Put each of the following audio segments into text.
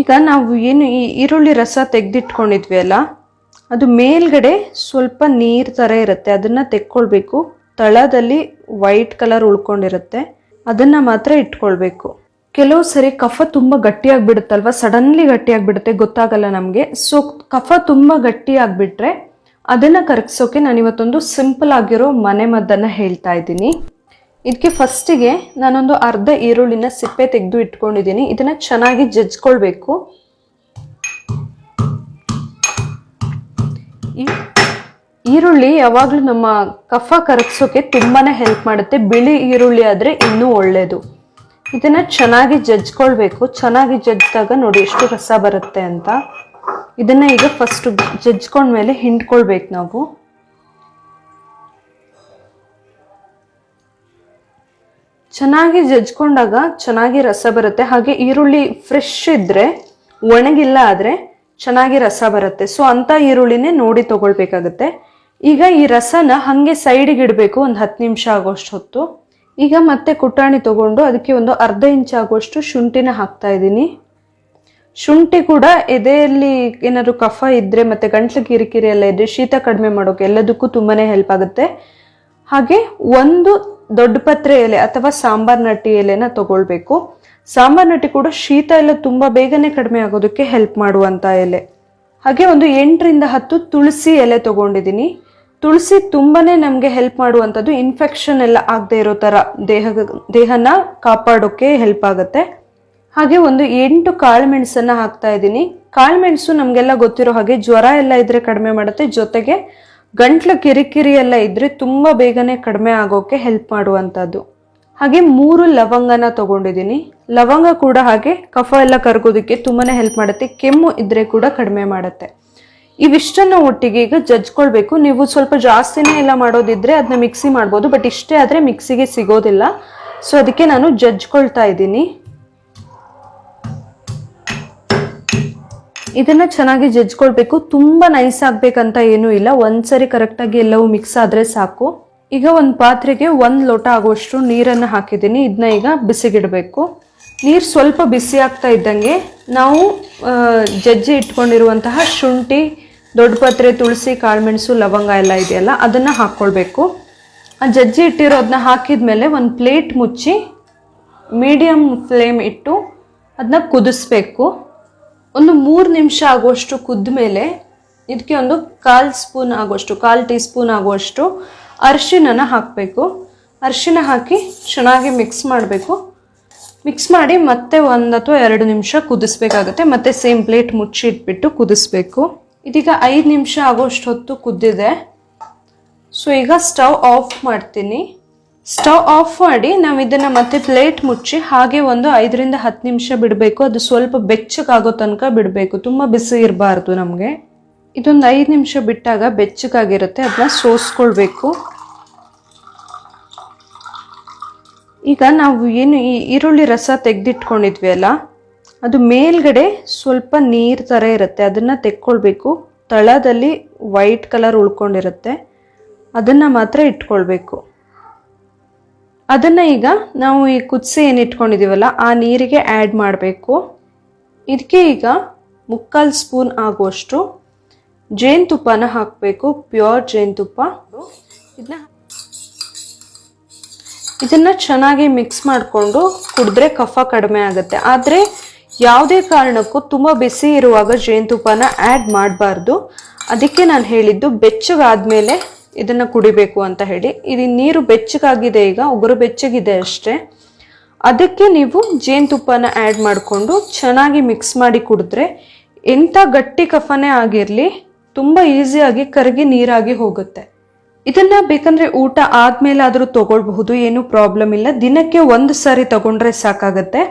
ಈಗ ನಾವು ಏನು ಈ ಈರುಳ್ಳಿ ರಸ ತೆಗೆದಿಟ್ಕೊಂಡಿದ್ವಿ ಅಲ್ಲ, ಅದು ಮೇಲ್ಗಡೆ ಸ್ವಲ್ಪ ನೀರು ಥರ ಇರುತ್ತೆ, ಅದನ್ನು ತೆಕ್ಕೊಳ್ಬೇಕು. ತಳದಲ್ಲಿ ವೈಟ್ ಕಲರ್ ಉಳ್ಕೊಂಡಿರುತ್ತೆ, ಅದನ್ನು ಮಾತ್ರ ಇಟ್ಕೊಳ್ಬೇಕು. ಕೆಲವು ಸರಿ ಕಫ ತುಂಬ ಗಟ್ಟಿಯಾಗಿಬಿಡುತ್ತಲ್ವ, ಸಡನ್ಲಿ ಗಟ್ಟಿಯಾಗಿಬಿಡುತ್ತೆ, ಗೊತ್ತಾಗಲ್ಲ ನಮಗೆ. ಸೊ ಕಫ ತುಂಬ ಗಟ್ಟಿಯಾಗಿಬಿಟ್ರೆ ಅದನ್ನು ಕರಗಿಸೋಕೆ ನಾನಿವತ್ತೊಂದು ಸಿಂಪಲ್ ಆಗಿರೋ ಮನೆ ಮದ್ದನ್ನು ಹೇಳ್ತಾ ಇದ್ದೀನಿ. ಇದಕ್ಕೆ ಫಸ್ಟಿಗೆ ನಾನೊಂದು ಅರ್ಧ ಈರುಳ್ಳಿನ ಸಿಪ್ಪೆ ತೆಗೆದು ಇಟ್ಕೊಂಡಿದ್ದೀನಿ. ಇದನ್ನು ಚೆನ್ನಾಗಿ ಜಜ್ಕೊಳ್ಬೇಕು. ಈರುಳ್ಳಿ ಯಾವಾಗಲೂ ನಮ್ಮ ಕಫ ಕರಗಿಸೋಕೆ ತುಂಬಾ ಹೆಲ್ಪ್ ಮಾಡುತ್ತೆ. ಬಿಳಿ ಈರುಳ್ಳಿ ಆದರೆ ಇನ್ನೂ ಒಳ್ಳೆಯದು. ಇದನ್ನು ಚೆನ್ನಾಗಿ ಜಜ್ಕೊಳ್ಬೇಕು. ಚೆನ್ನಾಗಿ ಜಜ್ಜಿದಾಗ ನೋಡಿ ಎಷ್ಟು ರಸ ಬರುತ್ತೆ ಅಂತ. ಇದನ್ನು ಈಗ ಫಸ್ಟು ಜಜ್ಕೊಂಡ್ಮೇಲೆ ಹಿಂಡ್ಕೊಳ್ಬೇಕು ನಾವು. ಚೆನ್ನಾಗಿ ಜಜ್ಕೊಂಡಾಗ ಚೆನ್ನಾಗಿ ರಸ ಬರುತ್ತೆ. ಹಾಗೆ ಈರುಳ್ಳಿ ಫ್ರೆಶ್ ಇದ್ದರೆ, ಒಣಗಿಲ್ಲ ಆದರೆ ಚೆನ್ನಾಗಿ ರಸ ಬರುತ್ತೆ. ಸೊ ಅಂಥ ಈರುಳ್ಳಿನೇ ನೋಡಿ ತಗೊಳ್ಬೇಕಾಗತ್ತೆ. ಈಗ ಈ ರಸನ ಹಾಗೆ ಸೈಡಿಗೆ ಇಡಬೇಕು ಒಂದು 10 ನಿಮಿಷ ಆಗೋಷ್ಟು ಹೊತ್ತು. ಈಗ ಮತ್ತೆ ಕುಟ್ಟಾಣಿ ತಗೊಂಡು ಅದಕ್ಕೆ ಒಂದು ಅರ್ಧ ಇಂಚ್ ಆಗುವಷ್ಟು ಶುಂಠಿನ ಹಾಕ್ತಾ ಇದ್ದೀನಿ. ಶುಂಠಿ ಕೂಡ ಎದೆಯಲ್ಲಿ ಏನಾದ್ರು ಕಫ ಇದ್ದರೆ ಮತ್ತು ಗಂಟ್ಲು ಕಿರಿಕಿರಿ ಎಲ್ಲ ಇದ್ದರೆ ಶೀತ ಕಡಿಮೆ ಮಾಡೋಕೆ ಎಲ್ಲದಕ್ಕೂ ತುಂಬಾ ಹೆಲ್ಪ್ ಆಗುತ್ತೆ. ಹಾಗೆ ಒಂದು ದೊಡ್ಡ ಪತ್ರೆ ಎಲೆ ಅಥವಾ ಸಾಂಬಾರ್ ನಟ್ಟಿ ಎಲೆನ ತಗೊಳ್ಬೇಕು. ಸಾಂಬಾರ್ ನಟ್ಟಿ ಕೂಡ ಶೀತ ಎಲ್ಲ ತುಂಬ ಬೇಗನೆ ಕಡಿಮೆ ಆಗೋದಕ್ಕೆ ಹೆಲ್ಪ್ ಮಾಡುವಂಥ ಎಲೆ. ಹಾಗೆ ಒಂದು 8 ರಿಂದ 10 ತುಳಸಿ ಎಲೆ ತಗೊಂಡಿದ್ದೀನಿ. ತುಳಸಿ ತುಂಬಾನೇ ನಮಗೆ ಹೆಲ್ಪ್ ಮಾಡುವಂಥದ್ದು. ಇನ್ಫೆಕ್ಷನ್ ಎಲ್ಲ ಆಗದೆ ಇರೋ ಥರ ದೇಹನ ಕಾಪಾಡೋಕ್ಕೆ ಹೆಲ್ಪ್ ಆಗುತ್ತೆ. ಹಾಗೆ ಒಂದು 8 ಕಾಳುಮೆಣಸನ್ನು ಹಾಕ್ತಾ ಇದ್ದೀನಿ. ಕಾಳುಮೆಣಸು ನಮಗೆಲ್ಲ ಗೊತ್ತಿರೋ ಹಾಗೆ ಜ್ವರ ಎಲ್ಲ ಇದ್ರೆ ಕಡಿಮೆ ಮಾಡುತ್ತೆ, ಜೊತೆಗೆ ಗಂಟ್ಲು ಕಿರಿಕಿರಿ ಎಲ್ಲ ಇದ್ರೆ ತುಂಬ ಬೇಗನೆ ಕಡಿಮೆ ಆಗೋಕ್ಕೆ ಹೆಲ್ಪ್ ಮಾಡುವಂಥದ್ದು. ಹಾಗೆ 3 ಲವಂಗನ ತಗೊಂಡಿದ್ದೀನಿ. ಲವಂಗ ಕೂಡ ಹಾಗೆ ಕಫ ಎಲ್ಲ ಕರಗೋದಕ್ಕೆ ತುಂಬಾನೇ ಹೆಲ್ಪ್ ಮಾಡುತ್ತೆ. ಕೆಮ್ಮು ಇದ್ರೆ ಕೂಡ ಕಡಿಮೆ ಮಾಡುತ್ತೆ. ಇವಿಷ್ಟನ್ನು ಒಟ್ಟಿಗೆ ಈಗ ಜಜ್ಕೊಳ್ಬೇಕು. ನೀವು ಸ್ವಲ್ಪ ಜಾಸ್ತಿನೇ ಎಲ್ಲ ಮಾಡೋದಿದ್ರೆ ಅದನ್ನ ಮಿಕ್ಸಿ ಮಾಡ್ಬೋದು, ಬಟ್ ಇಷ್ಟೇ ಆದರೆ ಮಿಕ್ಸಿಗೆ ಸಿಗೋದಿಲ್ಲ. ಸೊ ಅದಕ್ಕೆ ನಾನು ಜಜ್ಕೊಳ್ತಾ ಇದ್ದೀನಿ. ಇದನ್ನ ಚೆನ್ನಾಗಿ ಜಜ್ಕೊಳ್ಬೇಕು. ತುಂಬ ನೈಸ್ ಆಗ್ಬೇಕಂತ ಏನೂ ಇಲ್ಲ, ಒಂದ್ಸರಿ ಕರೆಕ್ಟಾಗಿ ಎಲ್ಲವೂ ಮಿಕ್ಸ್ ಆದರೆ ಸಾಕು. ಈಗ ಒಂದು ಪಾತ್ರೆಗೆ 1 ಲೋಟ ಆಗುವಷ್ಟು ನೀರನ್ನು ಹಾಕಿದ್ದೀನಿ. ಇದನ್ನ ಈಗ ಬಿಸಿಗಿಡಬೇಕು. ನೀರು ಸ್ವಲ್ಪ ಬಿಸಿ ಆಗ್ತಾ ಇದ್ದಂಗೆ ನಾವು ಜಜ್ಜಿ ಇಟ್ಕೊಂಡಿರುವಂತಹ ಶುಂಠಿ, ದೊಡ್ಡ ಪತ್ರೆ, ತುಳಸಿ, ಕಾಳುಮೆಣಸು, ಲವಂಗ ಎಲ್ಲ ಇದೆಯಲ್ಲ ಅದನ್ನು ಹಾಕ್ಕೊಳ್ಬೇಕು. ಆ ಜಜ್ಜಿ ಇಟ್ಟಿರೋದನ್ನ ಹಾಕಿದ್ಮೇಲೆ ಒಂದು ಪ್ಲೇಟ್ ಮುಚ್ಚಿ ಮೀಡಿಯಮ್ ಫ್ಲೇಮ್ ಇಟ್ಟು ಅದನ್ನ ಕುದಿಸ್ಬೇಕು. ಒಂದು 3 ನಿಮಿಷ ಆಗುವಷ್ಟು ಕುದ್ದ ಮೇಲೆ ಇದಕ್ಕೆ ಒಂದು 1/4 ಟೀ ಸ್ಪೂನ್ ಆಗುವಷ್ಟು ಅರಿಶಿನ ಹಾಕಬೇಕು. ಅರಿಶಿನ ಹಾಕಿ ಚೆನ್ನಾಗಿ ಮಿಕ್ಸ್ ಮಾಡಬೇಕು. ಮಿಕ್ಸ್ ಮಾಡಿ ಮತ್ತೆ 1 ಅಥವಾ 2 ನಿಮಿಷ ಕುದಿಸ್ಬೇಕಾಗುತ್ತೆ. ಮತ್ತೆ ಸೇಮ್ ಪ್ಲೇಟ್ ಮುಚ್ಚಿ ಇಟ್ಬಿಟ್ಟು ಕುದಿಸ್ಬೇಕು. ಇದೀಗ 5 ನಿಮಿಷ ಆಗೋಷ್ಟು ಹೊತ್ತು ಕುದ್ದಿದೆ. ಸೊ ಈಗ ಸ್ಟವ್ ಆಫ್ ಮಾಡ್ತೀನಿ. ಸ್ಟವ್ ಆಫ್ ಮಾಡಿ ನಾವು ಇದನ್ನು ಮತ್ತೆ ಪ್ಲೇಟ್ ಮುಚ್ಚಿ ಹಾಗೆ ಒಂದು 5 ರಿಂದ 10 ನಿಮಿಷ ಬಿಡಬೇಕು. ಅದು ಸ್ವಲ್ಪ ಬೆಚ್ಚಗಾಗೋ ತನಕ ಬಿಡಬೇಕು, ತುಂಬ ಬಿಸಿ ಇರಬಾರ್ದು ನಮಗೆ. ಇದೊಂದು 5 ನಿಮಿಷ ಬಿಟ್ಟಾಗ ಬೆಚ್ಚಗಾಗಿರುತ್ತೆ, ಅದನ್ನ ಸೋಸ್ಕೊಳ್ಬೇಕು. ಈಗ ನಾವು ಏನು ಈ ಈರುಳ್ಳಿ ರಸ ತೆಗೆದಿಟ್ಕೊಂಡಿದ್ವಿ ಅಲ್ಲ, ಅದು ಮೇಲ್ಗಡೆ ಸ್ವಲ್ಪ ನೀರು ಥರ ಇರುತ್ತೆ, ಅದನ್ನು ತೆಕ್ಕೊಳ್ಬೇಕು. ತಳದಲ್ಲಿ ವೈಟ್ ಕಲರ್ ಉಳ್ಕೊಂಡಿರುತ್ತೆ, ಅದನ್ನು ಮಾತ್ರ ಇಟ್ಕೊಳ್ಬೇಕು. ಅದನ್ನು ಈಗ ನಾವು ಈ ಕುದಿಸಿ ಏನು ಇಟ್ಕೊಂಡಿದ್ದೀವಲ್ಲ ಆ ನೀರಿಗೆ ಆ್ಯಡ್ ಮಾಡಬೇಕು. ಇದಕ್ಕೆ ಈಗ 3/4 ಸ್ಪೂನ್ ಆಗುವಷ್ಟು ಜೇನುತುಪ್ಪನ ಹಾಕಬೇಕು, ಪ್ಯೂರ್ ಜೇನುತುಪ್ಪ. ಇದನ್ನು ಚೆನ್ನಾಗಿ ಮಿಕ್ಸ್ ಮಾಡಿಕೊಂಡು ಕುಡಿದ್ರೆ ಕಫ ಕಡಿಮೆ ಆಗುತ್ತೆ. ಆದರೆ ಯಾವುದೇ ಕಾರಣಕ್ಕೂ ತುಂಬ ಬಿಸಿ ಇರುವಾಗ ಜೇನುತುಪ್ಪನ ಆ್ಯಡ್ ಮಾಡಬಾರ್ದು. ಅದಕ್ಕೆ ನಾನು ಹೇಳಿದ್ದು ಬೆಚ್ಚಗಾದ್ಮೇಲೆ ಇದನ್ನು ಕುಡಿಬೇಕು ಅಂತ ಹೇಳಿ. ಇದು ನೀರು ಬೆಚ್ಚಗಾಗಿದೆ, ಈಗ ಉಗುರು ಬೆಚ್ಚಗಿದೆ ಅಷ್ಟೇ. ಅದಕ್ಕೆ ನೀವು ಜೇನುತುಪ್ಪನ ಆ್ಯಡ್ ಮಾಡಿಕೊಂಡು ಚೆನ್ನಾಗಿ ಮಿಕ್ಸ್ ಮಾಡಿ ಕುಡಿದ್ರೆ ಎಂಥ ಗಟ್ಟಿ ಕಫನೇ ಆಗಿರಲಿ ತುಂಬ ಈಸಿಯಾಗಿ ಕರಗಿ ನೀರಾಗಿ ಹೋಗುತ್ತೆ. ಇದನ್ನ ಬೇಕಂದ್ರೆ ಊಟ ಆದ್ಮೇಲಾದ್ರೂ ತಗೊಳ್ಬಹುದು, ಏನು ಪ್ರಾಬ್ಲಮ್ ಇಲ್ಲ. ದಿನಕ್ಕೆ 1 ಸಾರಿ ತಗೊಂಡ್ರೆ ಸಾಕಾಗತ್ತೆ.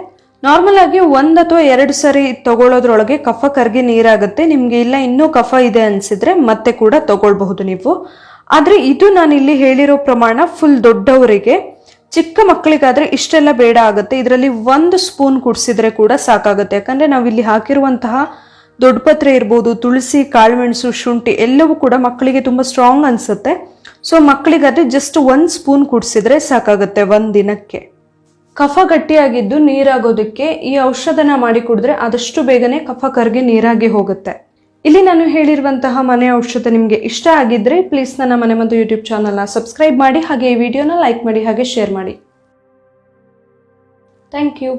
ನಾರ್ಮಲ್ ಆಗಿ 1 ಅಥವಾ 2 ಸಾರಿ ತಗೊಳ್ಳೋದ್ರೊಳಗೆ ಕಫ ಕರಗಿ ನೀರಾಗುತ್ತೆ. ನಿಮ್ಗೆ ಇಲ್ಲ ಇನ್ನೂ ಕಫ ಇದೆ ಅನ್ಸಿದ್ರೆ ಮತ್ತೆ ಕೂಡ ತಗೊಳ್ಬಹುದು ನೀವು. ಆದ್ರೆ ಇದು ನಾನು ಇಲ್ಲಿ ಹೇಳಿರೋ ಪ್ರಮಾಣ ಫುಲ್ ದೊಡ್ಡವರಿಗೆ. ಚಿಕ್ಕ ಮಕ್ಕಳಿಗಾದ್ರೆ ಇಷ್ಟೆಲ್ಲ ಬೇಡ ಆಗುತ್ತೆ. ಇದರಲ್ಲಿ 1 ಸ್ಪೂನ್ ಕುಡಿಸಿದ್ರೆ ಕೂಡ ಸಾಕಾಗುತ್ತೆ. ಯಾಕಂದ್ರೆ ನಾವಿಲ್ಲಿ ಹಾಕಿರುವಂತಹ ದೊಡ್ಡ ಪತ್ರೆ ಇರ್ಬೋದು, ತುಳಸಿ, ಕಾಳುಮೆಣಸು, ಶುಂಠಿ ಎಲ್ಲವೂ ಕೂಡ ಮಕ್ಕಳಿಗೆ ತುಂಬ ಸ್ಟ್ರಾಂಗ್ ಅನ್ಸುತ್ತೆ. ಸೊ ಮಕ್ಕಳಿಗಾದ್ರೆ ಜಸ್ಟ್ 1 ಸ್ಪೂನ್ ಕುಡಿಸಿದ್ರೆ ಸಾಕಾಗುತ್ತೆ 1 ದಿನಕ್ಕೆ. ಕಫ ಗಟ್ಟಿಯಾಗಿದ್ದು ನೀರಾಗೋದಕ್ಕೆ ಈ ಔಷಧನ ಮಾಡಿ ಕುಡಿದ್ರೆ ಆದಷ್ಟು ಬೇಗನೆ ಕಫ ಕರಗಿ ನೀರಾಗಿ ಹೋಗುತ್ತೆ. ಇಲ್ಲಿ ನಾನು ಹೇಳಿರುವಂತಹ ಮನೆ ಔಷಧ ನಿಮಗೆ ಇಷ್ಟ ಆಗಿದ್ರೆ ಪ್ಲೀಸ್ ನನ್ನ ಮನೆಮದ್ದು ಯೂಟ್ಯೂಬ್ ಚಾನಲ್ನ ಸಬ್ಸ್ಕ್ರೈಬ್ ಮಾಡಿ, ಹಾಗೆ ಈ ವಿಡಿಯೋನ ಲೈಕ್ ಮಾಡಿ, ಹಾಗೆ ಶೇರ್ ಮಾಡಿ. Thank you.